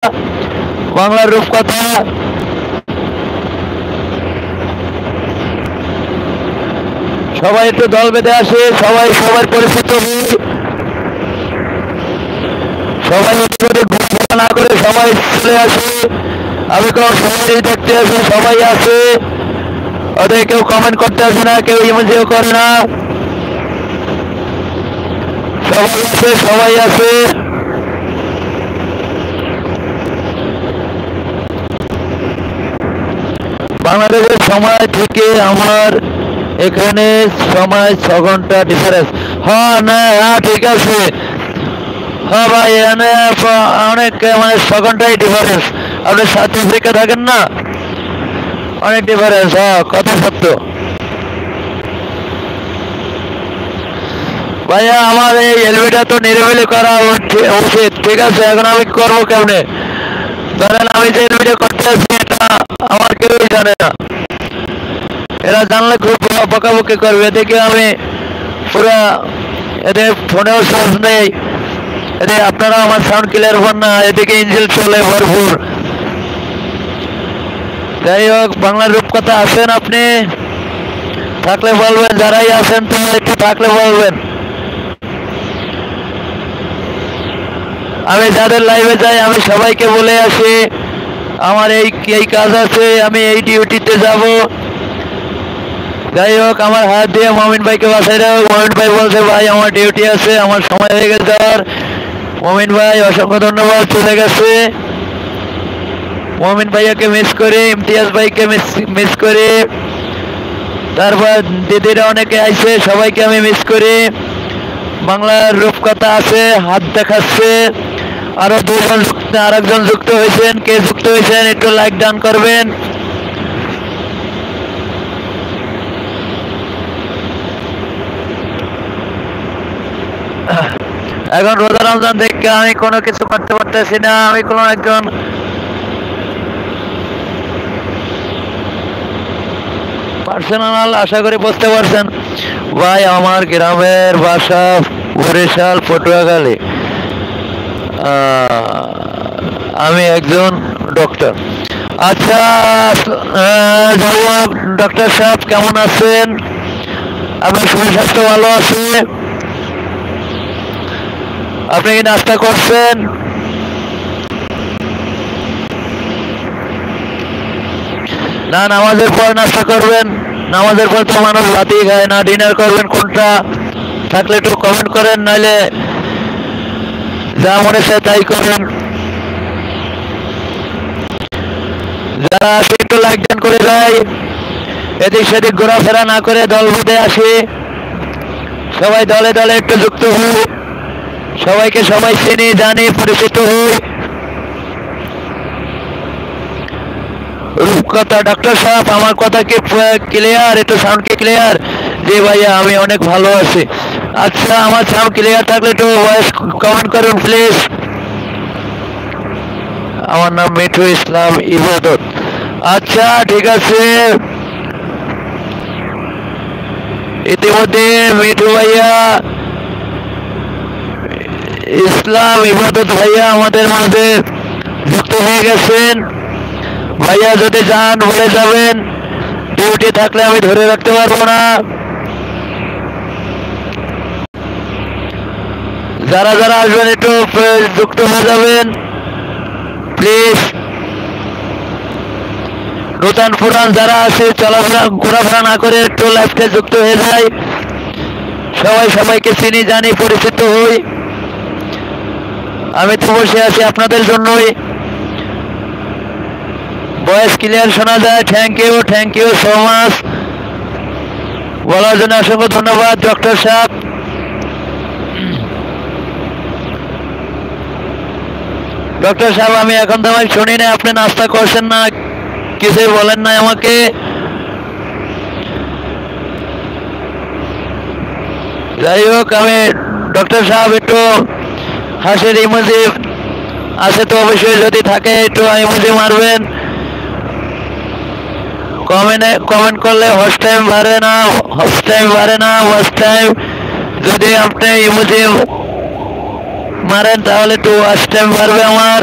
বাংলার রূপকথা। সবাই একটু দল বেঁধে আসে, সবাই সবার পরিচিত হই, সবাই না করে সবাই চলে আসে। আমি কোনো সবাই দেখতে আসি, সবাই আছে, ওদের কেউ কমেন্ট করতে আসে না, কেউ ইমোজিও করে না, সবাই আছে, সবাই আছে। বাংলাদেশের সময় থেকে আমার এখানে সময় 6 ঘন্টা ডিফারেন্স। হ্যাঁ না, হ্যাঁ ঠিক আছে। হ্যাঁ ভাই, এখানে অনেক মানে 6 ঘন্টাই ডিফারেন্স। আপনি সাউথ আফ্রিকা থাকেন না, অনেক ডিফারেন্স। হ্যাঁ, কথা সত্য ভাইয়া। আমার এই এলবিটা তো নিরিবিলি করা উচিত, ঠিক আছে। এখন আমি করবো কেমনে? ধরেন আমি যে এলবিটা করতে আছি এটা আমার কেউই জানে না, এরা জানলে খুব বকাবকি করবে। এদিকে আমি পুরা এদের ফোনেও চার্জ নেই, এদিকে আপনারা আমার সাউন্ড ক্লিয়ার হন না, এদিকে ইঞ্জিল চলে ভরপুর। যাই হোক, বাংলার রূপকথা আছেন আপনি? থাকলে বলবেন, যারাই আছেন তো একটু থাকলে বলবেন। আমি যাদের লাইভে যাই আমি সবাইকে বলে আসি আমার এই কাজ আছে, আমি এই ডিউটিতে যাব। যাই হোক, আমার হাত দিয়ে মমিন ভাইকে বাঁচাই দাও। মমিন ভাই বলছে ভাই আমার ডিউটি আছে, আমার সময় হয়ে গেছে যাওয়ার। মমিন ভাই অসংখ্য ধন্যবাদ, চলে গেছে। মমিন ভাইয়াকে মিস করে, ইমতিয়াজ ভাইকে মিস করে, তারপর দিদিরা অনেকে আইছে, সবাইকে আমি মিস করি। বাংলার রূপকথা আছে, হাত দেখাচ্ছে। আরো দুজন আরেকজন যুক্ত হয়েছেন, কে যুক্ত হয়েছেন একটু লাইক ডান করবেন। এখন রোজা রমজান দেখে আমি কোনো কিছু করতে পারতেছি না, আমি কোনো একজন পার্সোনাল, আশা করি বুঝতে পারছেন। ভাই আমার গ্রামের বাসা বরিশাল পটুয়াখালী, আমি একজন ডক্টর। আচ্ছা, ডক্টর সাহেব কেমন আছেন? আপনার শরীর স্বাস্থ্য ভালো আছে? আপনি কি নাস্তা করছেন? না, নামাজের পর নাস্তা করবেন। নামাজের পর তো মানুষ ভাতই খায় না, ডিনার করবেন কোনটা? থাকলে একটু কমেন্ট করেন, নাইলে যা মনে চায় তাই করেন। যারা আসে একটু লাইক ডান করে যায়, এদিক সেদিক ঘোরাফেরা না করে দল বেঁধে আসে, সবাই দলে দলে একটু যুক্ত হই, সবাইকে সবাই চিনি জানি, পরিচিত হই। রূপকথা ডক্টর সাহেব, আমার কথা কি ক্লিয়ার? একটু সাউন্ড কি ক্লিয়ার? জি ভাইয়া, আমি অনেক ভালো আছি। আচ্ছা, আমার সাউন্ড ক্লিয়ার থাকলে একটু ভয়েস কমেন্ট করুন প্লিজ। আমার নাম মিঠু ইসলাম ইবাদত। আচ্ছা ঠিক আছে, ইতিমধ্যে মিঠু ভাইয়া, ইসলাম ইবাদত ভাইয়া আমাদের মাঝে যুক্ত হয়ে গেছেন। ভাইয়া যদি যান বলে যাবেন, ডিউটি থাকলে আমি ধরে রাখতে পারবো না। যারা যারা আসবেন একটু যুক্ত হয়ে যাবেন প্লিজ। নতুন পুরান যারা আছে চলাফেরা ঘোরাফেরা না করে একটু লাইফে যুক্ত হয়ে যায়, সবাই সবাইকে চিনি জানি, পরিচিত হই। আমি তো বসে আছি আপনাদের জন্যই। ভয়েস ক্লিয়ার শোনা যায়, থ্যাংক ইউ সো মাচ। বলার জন্য অসংখ্য ধন্যবাদ ডক্টর সাহেব। ডক্টর সাহেব, আমি এখন তো শুনি না, আপনি নাস্তা করছেন না, কিছুই বলেন না আমাকে। যাই হোক, আমি ডক্টর সাহেব একটু হাসির ইমোজি আছে তো অবশ্যই, যদি থাকে একটু ইমোজি মারবেন। কমেন্ট করলে হোস্ট টাইম বাড়ে না, ওয়াচ টাইম। যদি আপনি ইমোজি মারেন তাহলে একটু ওয়াচ টাইম বাড়বে আমার।